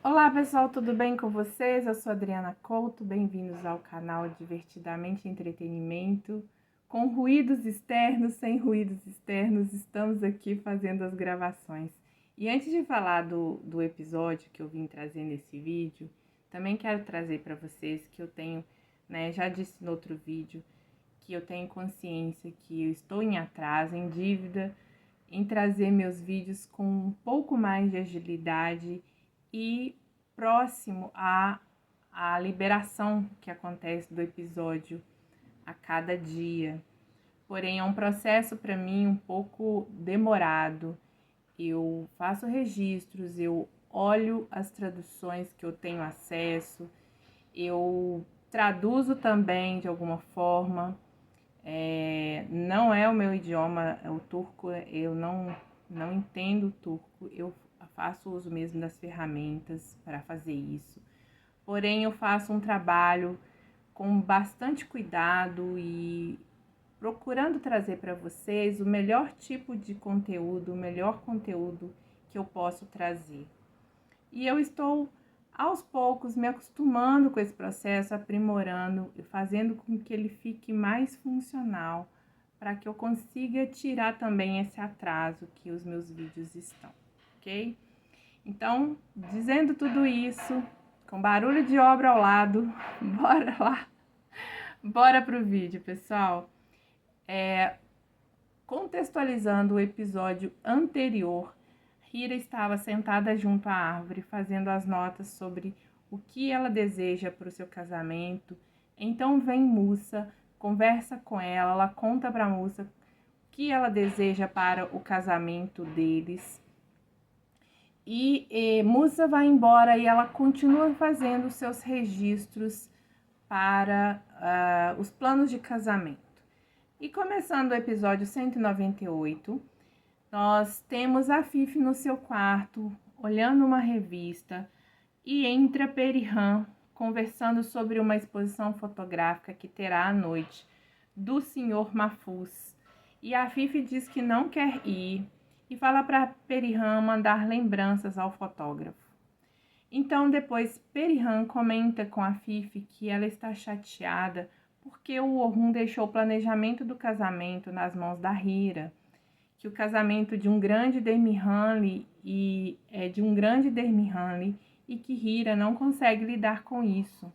Olá pessoal, tudo bem com vocês? Eu sou Adriana Couto, bem-vindos ao canal Divertidamente Entretenimento. Com ruídos externos, sem ruídos externos, estamos aqui fazendo as gravações. E antes de falar do episódio que eu vim trazer nesse vídeo, também quero trazer para vocês que eu tenho, já disse no outro vídeo, que eu tenho consciência que eu estou em atraso, em dívida, em trazer meus vídeos com um pouco mais de agilidade e próximo à liberação que acontece do episódio a cada dia. Porém, é um processo para mim um pouco demorado. Eu faço registros, eu olho as traduções que eu tenho acesso, eu traduzo também de alguma forma. Não é o meu idioma, o turco, eu não entendo o turco, eu faço uso mesmo das ferramentas para fazer isso. Porém, eu faço um trabalho com bastante cuidado e procurando trazer para vocês o melhor tipo de conteúdo, o melhor conteúdo que eu posso trazer. E eu estou aos poucos me acostumando com esse processo, aprimorando e fazendo com que ele fique mais funcional, para que eu consiga tirar também esse atraso que os meus vídeos estão, ok? Então, dizendo tudo isso, com barulho de obra ao lado, bora lá, bora pro vídeo, pessoal. Contextualizando o episódio anterior, Hira estava sentada junto à árvore, fazendo as notas sobre o que ela deseja para o seu casamento. Então vem Musa, conversa com ela conta para Musa o que ela deseja para o casamento deles. E Musa vai embora e ela continua fazendo seus registros para os planos de casamento. E começando o episódio 198, nós temos a Fifi no seu quarto, olhando uma revista, e entra Perihan conversando sobre uma exposição fotográfica que terá à noite do Sr. Mahfouz. E a Fifi diz que não quer ir e fala para Perihan mandar lembranças ao fotógrafo. Então depois Perihan comenta com a Fifi que ela está chateada porque o Orhun deixou o planejamento do casamento nas mãos da Hira, que o casamento de um grande Demihanli e que Hira não consegue lidar com isso.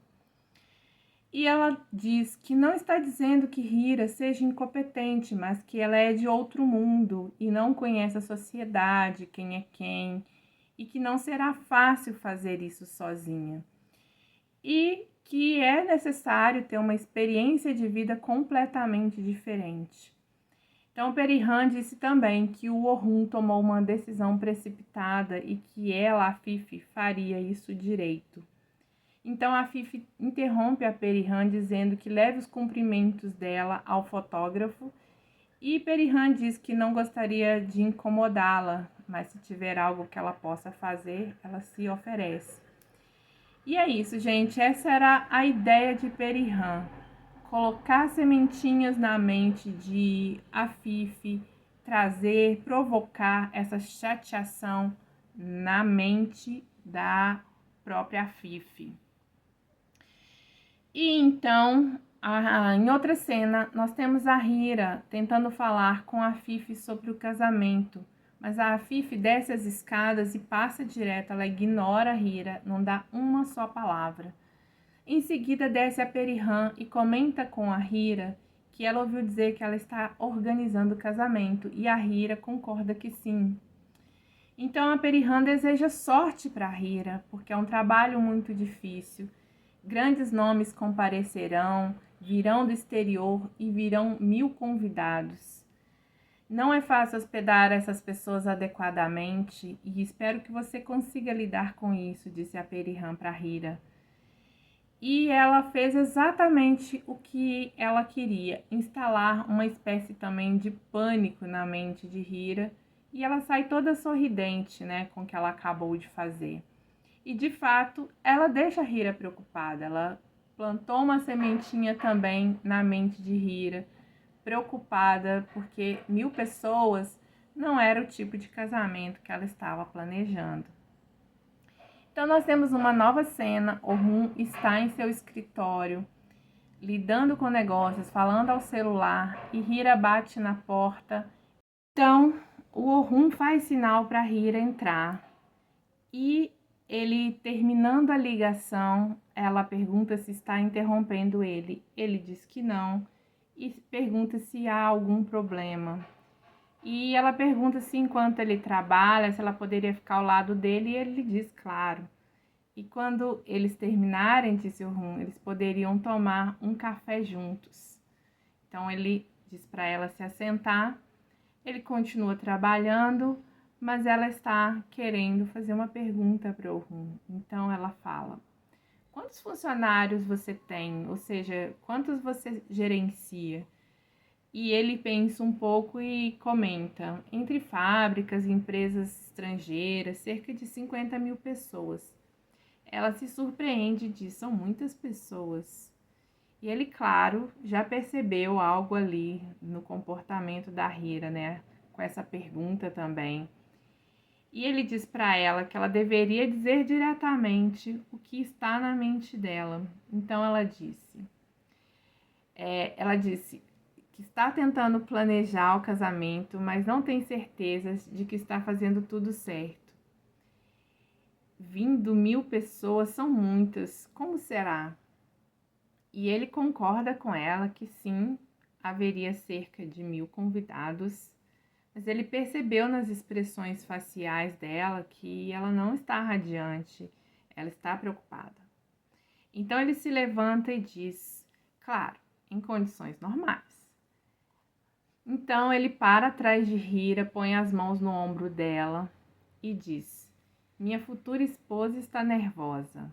E ela diz que não está dizendo que Hira seja incompetente, mas que ela é de outro mundo e não conhece a sociedade, quem é quem, e que não será fácil fazer isso sozinha. E que é necessário ter uma experiência de vida completamente diferente. Então, Perihan disse também que o Orhun tomou uma decisão precipitada e que ela, a Fifi, faria isso direito. Então, a Fifi interrompe a Perihan dizendo que leve os cumprimentos dela ao fotógrafo e Perihan diz que não gostaria de incomodá-la, mas se tiver algo que ela possa fazer, ela se oferece. E é isso, gente. Essa era a ideia de Perihan. Colocar sementinhas na mente de Afife, trazer, provocar essa chateação na mente da própria Afife. E então, em outra cena, nós temos a Hira tentando falar com a Afife sobre o casamento. Mas a Afife desce as escadas e passa direto, ela ignora a Hira, não dá uma só palavra. Em seguida, desce a Perihan e comenta com a Hira que ela ouviu dizer que ela está organizando o casamento e a Hira concorda que sim. Então, a Perihan deseja sorte para a Hira, porque é um trabalho muito difícil. Grandes nomes comparecerão, virão do exterior e virão 1000 convidados. Não é fácil hospedar essas pessoas adequadamente e espero que você consiga lidar com isso, disse a Perihan para a Hira. E ela fez exatamente o que ela queria, instalar uma espécie também de pânico na mente de Hira, e ela sai toda sorridente, com o que ela acabou de fazer. E de fato, ela deixa a Hira preocupada, ela plantou uma sementinha também na mente de Hira, preocupada porque 1000 pessoas não era o tipo de casamento que ela estava planejando. Então nós temos uma nova cena. Orhun está em seu escritório, lidando com negócios, falando ao celular, e Hira bate na porta. Então o Orhun faz sinal para Hira entrar. E ele, terminando a ligação, ela pergunta se está interrompendo ele. Ele diz que não e pergunta se há algum problema. E ela pergunta se enquanto ele trabalha, se ela poderia ficar ao lado dele, e ele diz claro. E quando eles terminarem, disse Orhun, eles poderiam tomar um café juntos. Então ele diz para ela se assentar, ele continua trabalhando, mas ela está querendo fazer uma pergunta para Orhun. Então ela fala: quantos funcionários você tem? Ou seja, quantos você gerencia? E ele pensa um pouco e comenta: entre fábricas e empresas estrangeiras, cerca de 50.000 pessoas. Ela se surpreende e diz: são muitas pessoas. E ele, claro, já percebeu algo ali no comportamento da Hira, né? Com essa pergunta também. E ele diz para ela que ela deveria dizer diretamente o que está na mente dela. Então ela disse que está tentando planejar o casamento, mas não tem certeza de que está fazendo tudo certo. Vindo 1.000 pessoas são muitas, como será? E ele concorda com ela que sim, haveria cerca de 1.000 convidados, mas ele percebeu nas expressões faciais dela que ela não está radiante, ela está preocupada. Então ele se levanta e diz: claro, em condições normais. Então ele para atrás de Hira, põe as mãos no ombro dela e diz: minha futura esposa está nervosa.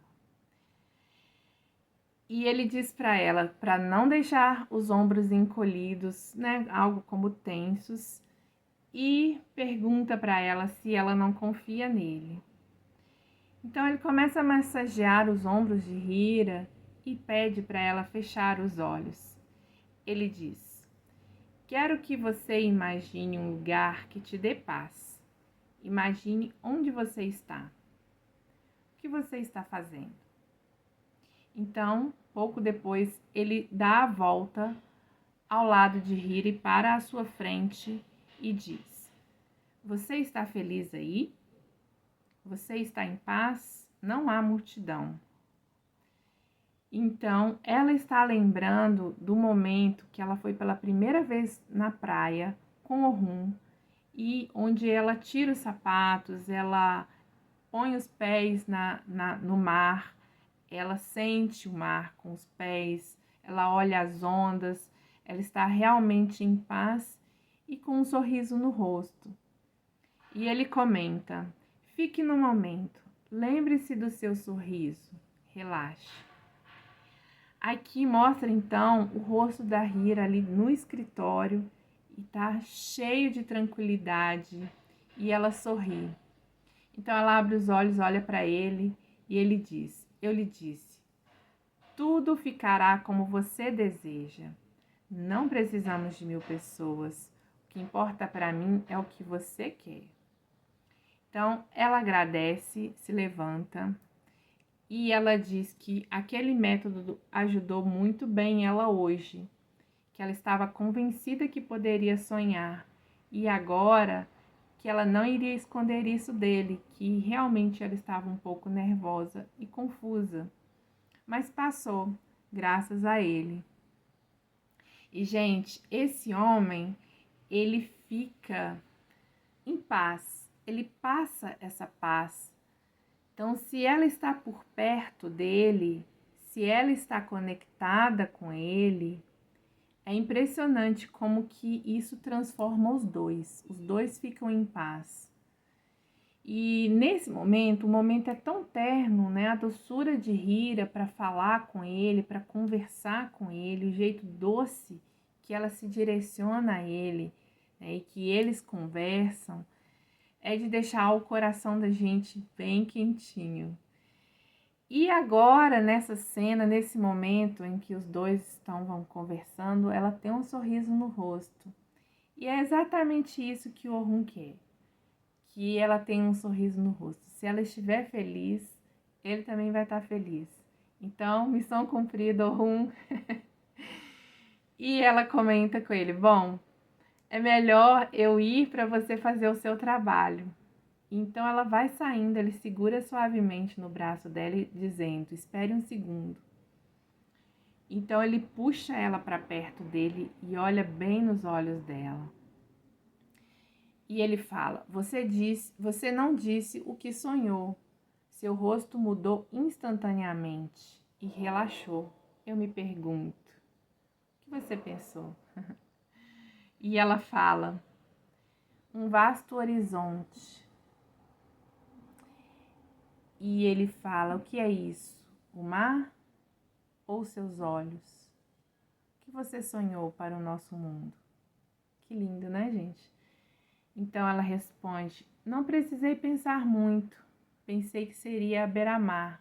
E ele diz para ela para não deixar os ombros encolhidos, né, algo como tensos, e pergunta para ela se ela não confia nele. Então ele começa a massagear os ombros de Hira e pede para ela fechar os olhos. Ele diz: quero que você imagine um lugar que te dê paz. Imagine onde você está. O que você está fazendo? Então, pouco depois, ele dá a volta ao lado de Hira e para à sua frente e diz: você está feliz aí? Você está em paz? Não há multidão. Então, ela está lembrando do momento que ela foi pela primeira vez na praia com Orhun, e onde ela tira os sapatos, ela põe os pés no mar, ela sente o mar com os pés, ela olha as ondas, ela está realmente em paz e com um sorriso no rosto. E ele comenta: fique no momento, lembre-se do seu sorriso, relaxe. Aqui mostra então o rosto da Hira ali no escritório e tá cheio de tranquilidade e ela sorri. Então ela abre os olhos, olha para ele e ele diz: eu lhe disse, tudo ficará como você deseja. Não precisamos de 1.000 pessoas. O que importa para mim é o que você quer. Então ela agradece, se levanta e ela diz que aquele método ajudou muito bem ela hoje, que ela estava convencida que poderia sonhar e agora que ela não iria esconder isso dele, que realmente ela estava um pouco nervosa e confusa, mas passou, graças a ele. E, gente, esse homem, ele fica em paz, ele passa essa paz. Então, se ela está por perto dele, se ela está conectada com ele, é impressionante como que isso transforma os dois ficam em paz. E nesse momento, o momento é tão terno, né? A doçura de Hira para falar com ele, para conversar com ele, o jeito doce que ela se direciona a ele, né? E que eles conversam, é de deixar o coração da gente bem quentinho. E agora, nessa cena, nesse momento em que os dois vão conversando, ela tem um sorriso no rosto. E é exatamente isso que o Orhun quer, que ela tenha um sorriso no rosto. Se ela estiver feliz, ele também vai estar feliz. Então, missão cumprida, Orhun. E ela comenta com ele: bom, é melhor eu ir para você fazer o seu trabalho. Então ela vai saindo, ele segura suavemente no braço dela, dizendo: espere um segundo. Então ele puxa ela para perto dele e olha bem nos olhos dela. E ele fala: você não disse o que sonhou. Seu rosto mudou instantaneamente e relaxou. Eu me pergunto: o que você pensou? E ela fala: um vasto horizonte. E ele fala: o que é isso? O mar ou seus olhos? O que você sonhou para o nosso mundo? Que lindo, né, gente? Então ela responde: não precisei pensar muito. Pensei que seria a beira-mar.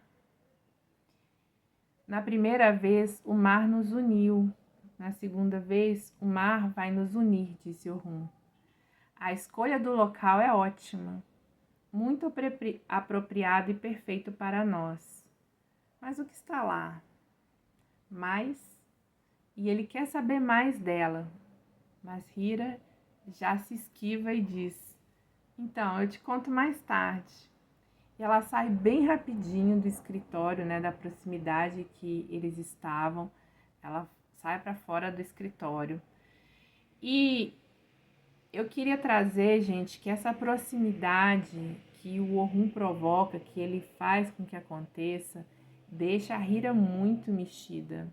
Na primeira vez, o mar nos uniu. Na segunda vez, o mar vai nos unir, disse Orhun. A escolha do local é ótima, muito apropriado e perfeito para nós. Mas o que está lá? Mais? E ele quer saber mais dela. Mas Hira já se esquiva e diz: então, eu te conto mais tarde. E ela sai bem rapidinho do escritório, né, da proximidade que eles estavam. Ela sai para fora do escritório. E eu queria trazer, gente, que essa proximidade que o Orhun provoca, que ele faz com que aconteça, deixa a Hira muito mexida.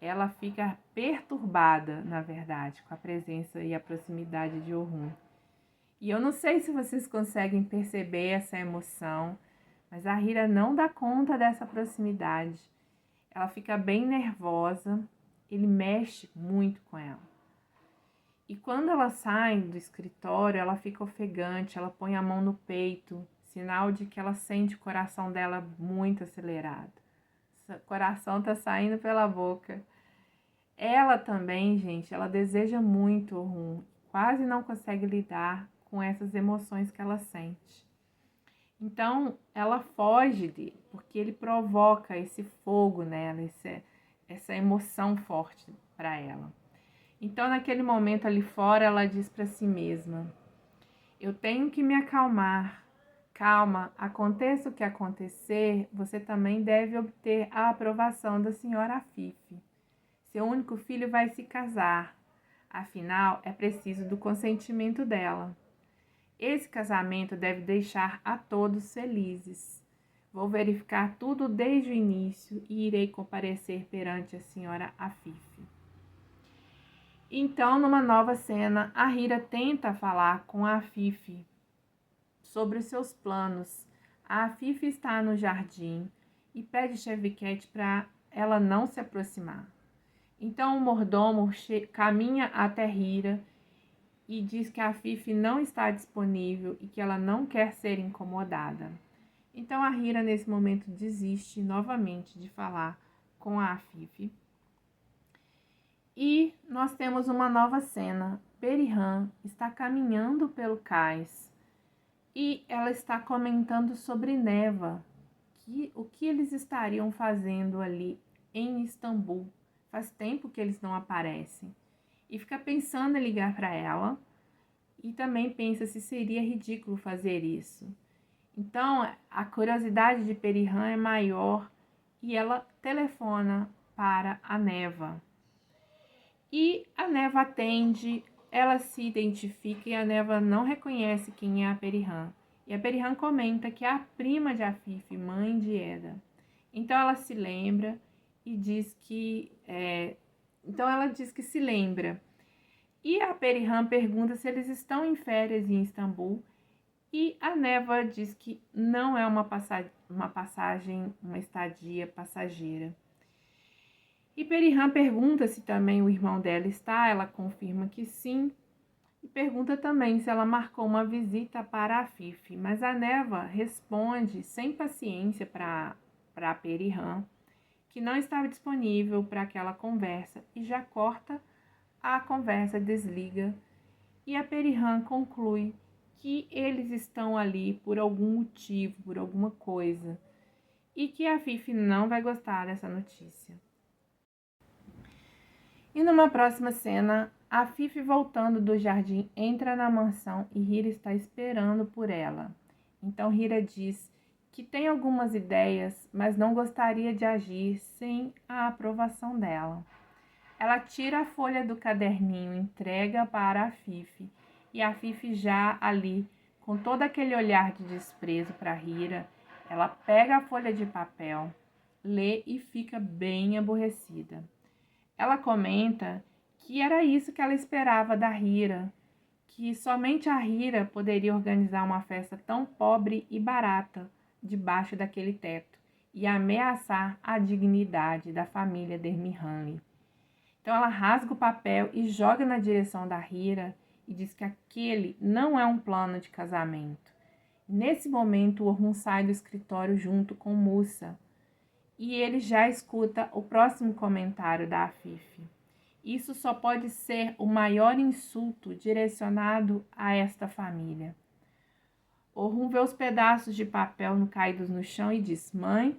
Ela fica perturbada, na verdade, com a presença e a proximidade de Orhun. E eu não sei se vocês conseguem perceber essa emoção, mas a Hira não dá conta dessa proximidade. Ela fica bem nervosa, ele mexe muito com ela. E quando ela sai do escritório, ela fica ofegante, ela põe a mão no peito, sinal de que ela sente o coração dela muito acelerado. O coração tá saindo pela boca. Ela também, gente, ela deseja muito o Orhun, quase não consegue lidar com essas emoções que ela sente. Então, ela foge dele, porque ele provoca esse fogo nela, essa emoção forte para ela. Então, naquele momento ali fora, ela diz para si mesma: eu tenho que me acalmar. Calma, aconteça o que acontecer, você também deve obter a aprovação da senhora Afife. Seu único filho vai se casar. Afinal, é preciso do consentimento dela. Esse casamento deve deixar a todos felizes. Vou verificar tudo desde o início e irei comparecer perante a senhora Afife. Então, numa nova cena, a Hira tenta falar com a Afife sobre os seus planos. A Afife está no jardim e pede Chevquet para ela não se aproximar. Então o mordomo caminha até Hira e diz que a Afife não está disponível e que ela não quer ser incomodada. Então a Hira nesse momento desiste novamente de falar com a Afife. E nós temos uma nova cena. Perihan está caminhando pelo cais e ela está comentando sobre Neva, o que eles estariam fazendo ali em Istambul. Faz tempo que eles não aparecem. E fica pensando em ligar para ela. E também pensa se seria ridículo fazer isso. Então, a curiosidade de Perihan é maior e ela telefona para a Neva. E a Neva atende, ela se identifica e a Neva não reconhece quem é a Perihan. E a Perihan comenta que é a prima de Afife, mãe de Eda. Então ela se lembra e diz que se lembra. E a Perihan pergunta se eles estão em férias em Istambul. E a Neva diz que não é uma estadia passageira. E Perihan pergunta se também o irmão dela está, ela confirma que sim. E pergunta também se ela marcou uma visita para a Afife. Mas a Neva responde sem paciência para Perihan que não estava disponível para aquela conversa e já corta a conversa, desliga. E a Perihan conclui que eles estão ali por algum motivo, por alguma coisa. e que a Fifi não vai gostar dessa notícia. E numa próxima cena, a Fifi, voltando do jardim, entra na mansão e Hira está esperando por ela. Então Hira diz que tem algumas ideias, mas não gostaria de agir sem a aprovação dela. Ela tira a folha do caderninho, entrega para a Fifi, e a Fifi, já ali, com todo aquele olhar de desprezo para Hira, ela pega a folha de papel, lê e fica bem aborrecida. Ela comenta que era isso que ela esperava da Hira, que somente a Hira poderia organizar uma festa tão pobre e barata debaixo daquele teto e ameaçar a dignidade da família Dermihanley. Então ela rasga o papel e joga na direção da Hira e diz que aquele não é um plano de casamento. Nesse momento, o Orhun sai do escritório junto com Musa e ele já escuta o próximo comentário da Afife. Isso só pode ser o maior insulto direcionado a esta família. Orhun vê os pedaços de papel caídos no chão e diz: mãe?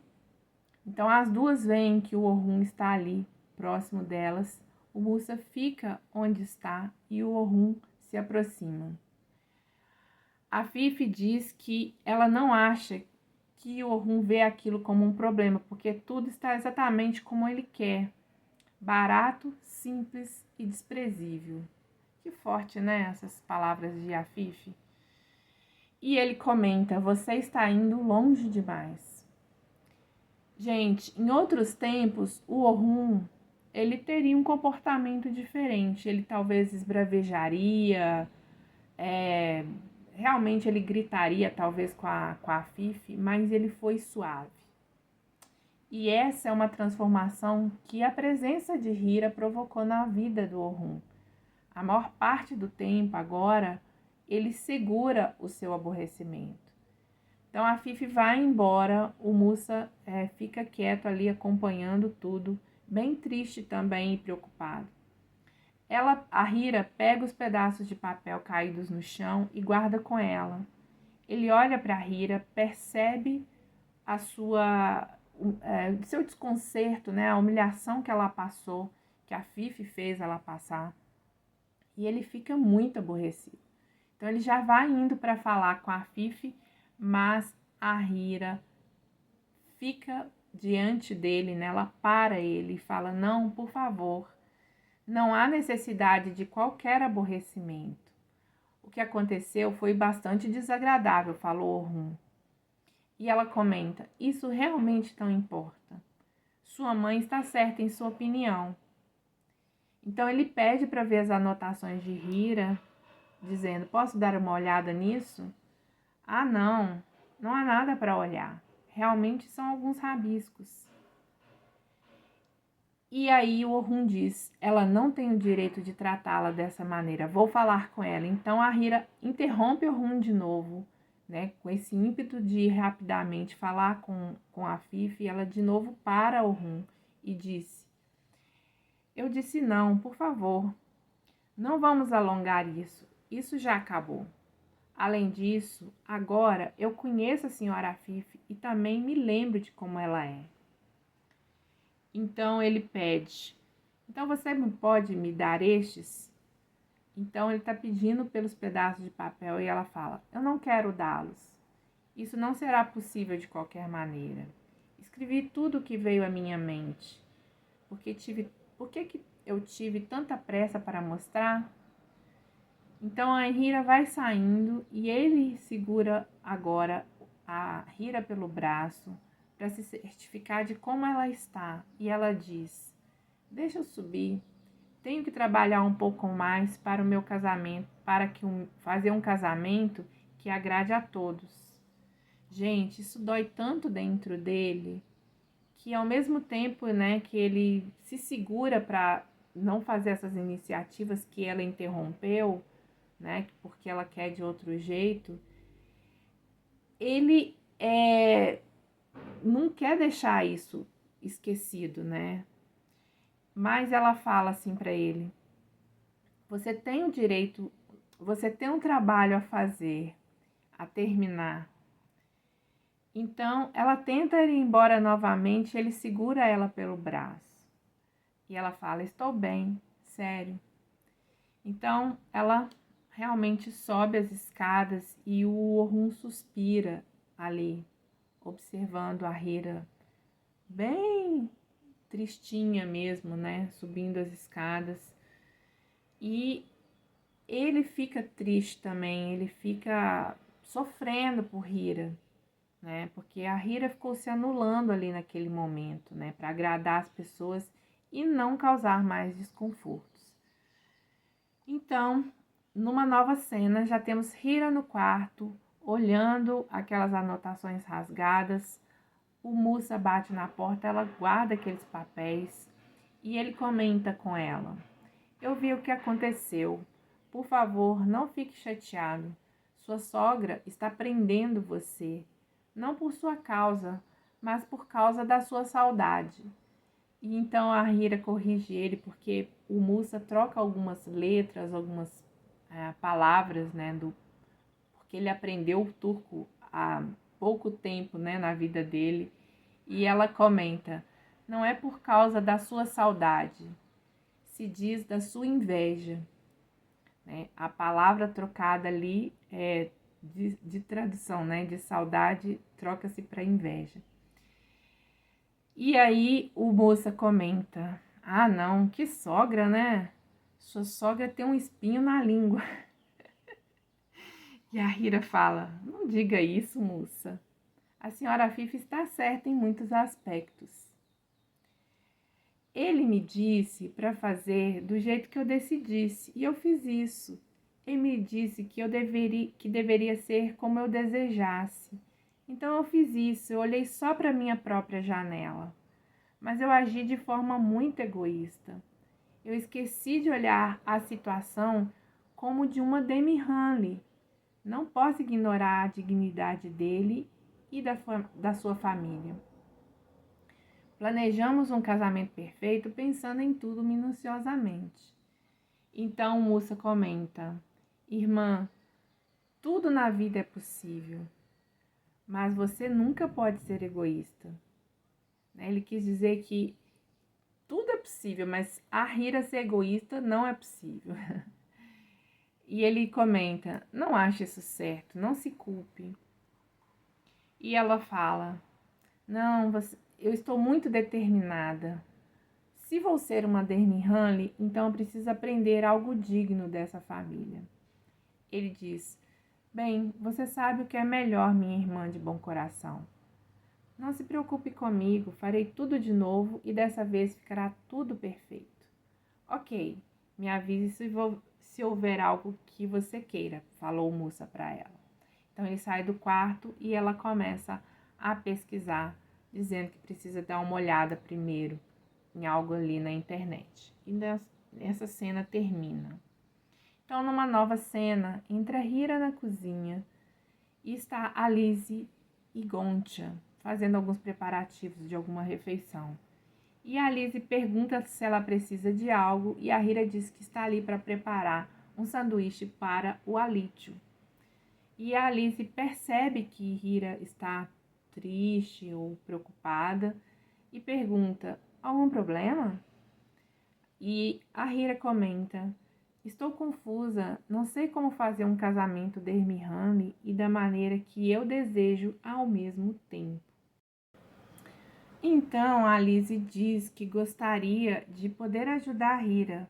Então as duas veem que o Orhun está ali, próximo delas. O Musa fica onde está e o Orhun se aproxima. A Fifi diz que ela não acha que o Orhun vê aquilo como um problema, porque tudo está exatamente como ele quer. Barato, simples e desprezível. Que forte, né? Essas palavras de Afife. E ele comenta: você está indo longe demais. Gente, em outros tempos, o Orhun, ele teria um comportamento diferente. Ele talvez esbravejaria, realmente ele gritaria talvez com a Fifi, mas ele foi suave. E essa é uma transformação que a presença de Hira provocou na vida do Orhun. A maior parte do tempo agora, ele segura o seu aborrecimento. Então a Fifi vai embora, o Musa fica quieto ali acompanhando tudo, bem triste também e preocupado. A Hira pega os pedaços de papel caídos no chão e guarda com ela. Ele olha para a Hira, percebe o seu desconcerto, né, a humilhação que ela passou, que a Fifi fez ela passar, e ele fica muito aborrecido. Então ele já vai indo para falar com a Fifi, mas a Hira fica diante dele, né? Ela para ele e fala: não, por favor, não há necessidade de qualquer aborrecimento. O que aconteceu foi bastante desagradável, falou Orhun. E ela comenta: isso realmente não importa. Sua mãe está certa em sua opinião. Então ele pede para ver as anotações de Hira, dizendo: posso dar uma olhada nisso? Ah, não há nada para olhar. Realmente são alguns rabiscos. E aí o Orhun diz: ela não tem o direito de tratá-la dessa maneira, vou falar com ela. Então a Hira interrompe o Orhun de novo, né, com esse ímpeto de ir rapidamente falar com a Fifi. Ela de novo para o Orhun e disse: eu disse não, por favor, não vamos alongar isso, isso já acabou. Além disso, agora eu conheço a senhora Fifi e também me lembro de como ela é. Então ele pede: então você pode me dar estes? Então ele está pedindo pelos pedaços de papel e ela fala: eu não quero dá-los. Isso não será possível de qualquer maneira. Escrevi tudo o que veio à minha mente. Por que eu tive tanta pressa para mostrar? Então a Hira vai saindo e ele segura agora a Hira pelo braço para se certificar de como ela está. E ela diz: deixa eu subir, tenho que trabalhar um pouco mais para o meu casamento, fazer um casamento que agrade a todos. Gente, isso dói tanto dentro dele, que ao mesmo tempo, né, que ele se segura para não fazer essas iniciativas que ela interrompeu, né, porque ela quer de outro jeito, ele não quer deixar isso esquecido, né? Mas ela fala assim para ele: você tem o direito, você tem um trabalho a fazer, a terminar. Então, ela tenta ir embora novamente, ele segura ela pelo braço. E ela fala, estou bem, sério. Então, ela realmente sobe as escadas e o Orhun suspira ali, observando a Hira bem tristinha mesmo, né? Subindo as escadas. E ele fica triste também, ele fica sofrendo por Hira, né? Porque a Hira ficou se anulando ali naquele momento, né? Para agradar as pessoas e não causar mais desconfortos. Então, numa nova cena, já temos Hira no quarto, olhando aquelas anotações rasgadas. O Musa bate na porta, ela guarda aqueles papéis e ele comenta com ela. Eu vi o que aconteceu. Por favor, não fique chateado. Sua sogra está prendendo você, não por sua causa, mas por causa da sua saudade. E então a Hira corrige ele porque o Musa troca algumas letras, algumas palavras, né, porque ele aprendeu o turco há pouco tempo, né, na vida dele. E ela comenta, não é por causa da sua saudade, se diz da sua inveja. Né? A palavra trocada ali é de tradução, né, de saudade, troca-se para inveja. E aí o moça comenta, ah não, que sogra, né? Sua sogra tem um espinho na língua. E a Hira fala, não diga isso, moça. A senhora Fifi está certa em muitos aspectos. Ele me disse para fazer do jeito que eu decidisse, e eu fiz isso. Ele me disse que deveria ser como eu desejasse. Então eu fiz isso, eu olhei só para minha própria janela. Mas eu agi de forma muito egoísta. Eu esqueci de olhar a situação como de uma Demi Hanley. Não posso ignorar a dignidade dele e da sua família. Planejamos um casamento perfeito pensando em tudo minuciosamente. Então Musa comenta, irmã, tudo na vida é possível, mas você nunca pode ser egoísta. Ele quis dizer que tudo é possível, mas a Hira ser egoísta não é possível. E ele comenta, não ache isso certo, não se culpe. E ela fala, não, eu estou muito determinada. Se vou ser uma Demi Hanley, então eu preciso aprender algo digno dessa família. Ele diz, bem, você sabe o que é melhor, minha irmã de bom coração. Não se preocupe comigo, farei tudo de novo e dessa vez ficará tudo perfeito. Ok, me avise se houver algo que você queira, falou Musa para ela. Então ele sai do quarto e ela começa a pesquisar, dizendo que precisa dar uma olhada primeiro em algo ali na internet. E essa cena termina. Então, numa nova cena, entra Hira na cozinha e está Alice e Gontia fazendo alguns preparativos de alguma refeição. E a Alice pergunta se ela precisa de algo e a Hira diz que está ali para preparar um sanduíche para o Alítio. E a Alice percebe que Hira está triste ou preocupada e pergunta, algum problema? E a Hira comenta, estou confusa, não sei como fazer um casamento de Hermihane e da maneira que eu desejo ao mesmo tempo. Então a Alice diz que gostaria de poder ajudar a Hira,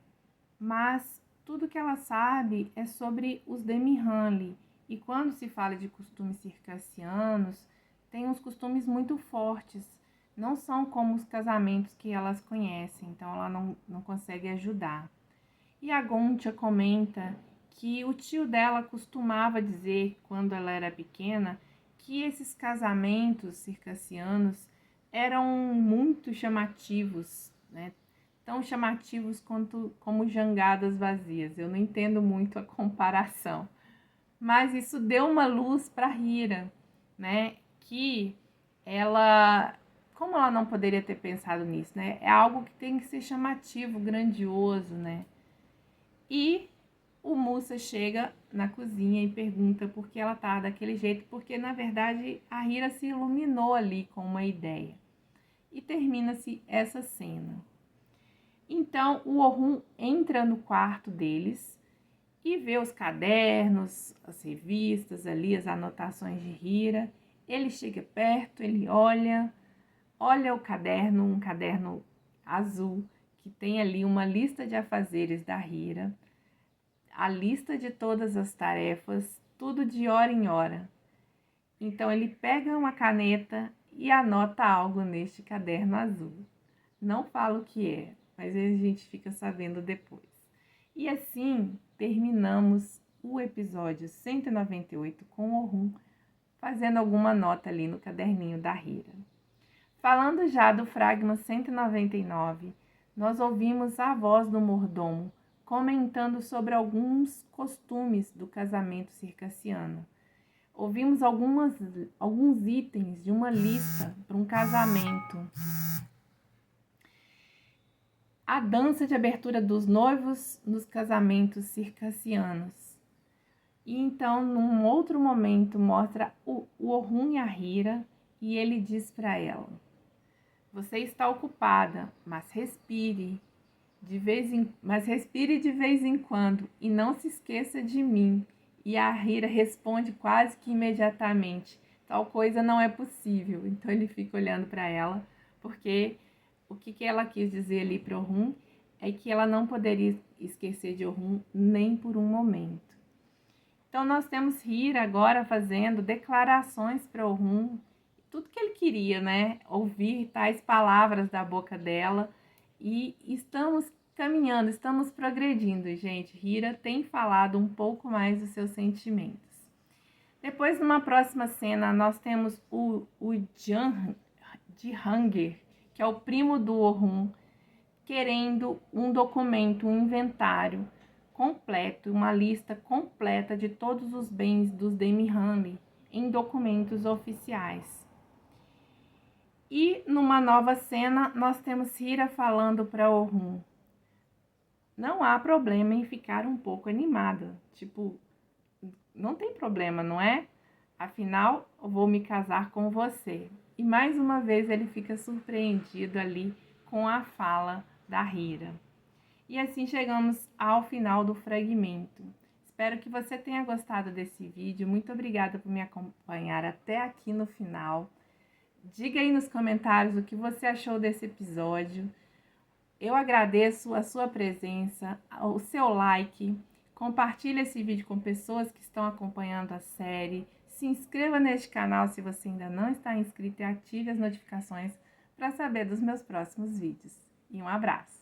mas tudo que ela sabe é sobre os Demihanli, e quando se fala de costumes circassianos, tem uns costumes muito fortes, não são como os casamentos que elas conhecem, então ela não consegue ajudar. E a Gontia comenta que o tio dela costumava dizer, quando ela era pequena, que esses casamentos circassianos eram muito chamativos, né? Tão chamativos como jangadas vazias. Eu não entendo muito a comparação, mas isso deu uma luz para Hira, né? Que ela, como ela não poderia ter pensado nisso, né? É algo que tem que ser chamativo, grandioso, né? E o Musa chega na cozinha e pergunta por que ela tá daquele jeito, porque na verdade a Hira se iluminou ali com uma ideia. E termina-se essa cena. Então o Orhun entra no quarto deles e vê os cadernos, as revistas ali, as anotações de Hira. Ele chega perto, ele olha o caderno, um caderno azul, que tem ali uma lista de afazeres da Hira, a lista de todas as tarefas, tudo de hora em hora. Então ele pega uma caneta e anota algo neste caderno azul. Não fala o que é, mas a gente fica sabendo depois. E assim terminamos o episódio 198 com o Orhun fazendo alguma nota ali no caderninho da Hira. Falando já do fragma 199, nós ouvimos a voz do mordomo comentando sobre alguns costumes do casamento circassiano. Ouvimos alguns itens de uma lista para um casamento. A dança de abertura dos noivos nos casamentos circassianos. E então, num outro momento, mostra o Orhun e a Hira e ele diz para ela: você está ocupada, mas respire de vez em quando e não se esqueça de mim. E a Hira responde quase que imediatamente: tal coisa não é possível. Então ele fica olhando para ela, porque o que ela quis dizer ali para Orhun é que ela não poderia esquecer de Orhun nem por um momento. Então nós temos Hira agora fazendo declarações para Orhun, tudo que ele queria, né? Ouvir tais palavras da boca dela. E estamos caminhando, estamos progredindo, gente. Hira tem falado um pouco mais dos seus sentimentos. Depois, numa próxima cena, nós temos o Jihangir, que é o primo do Orhun, querendo um documento, um inventário completo, uma lista completa de todos os bens dos Demihanli em documentos oficiais. E numa nova cena, nós temos Hira falando para Orhun: não há problema em ficar um pouco animada. Tipo, não tem problema, não é? Afinal, eu vou me casar com você. E mais uma vez ele fica surpreendido ali com a fala da Hira. E assim chegamos ao final do fragmento. Espero que você tenha gostado desse vídeo. Muito obrigada por me acompanhar até aqui no final. Diga aí nos comentários o que você achou desse episódio. Eu agradeço a sua presença, o seu like. Compartilhe esse vídeo com pessoas que estão acompanhando a série. Se inscreva neste canal se você ainda não está inscrito e ative as notificações para saber dos meus próximos vídeos. E um abraço!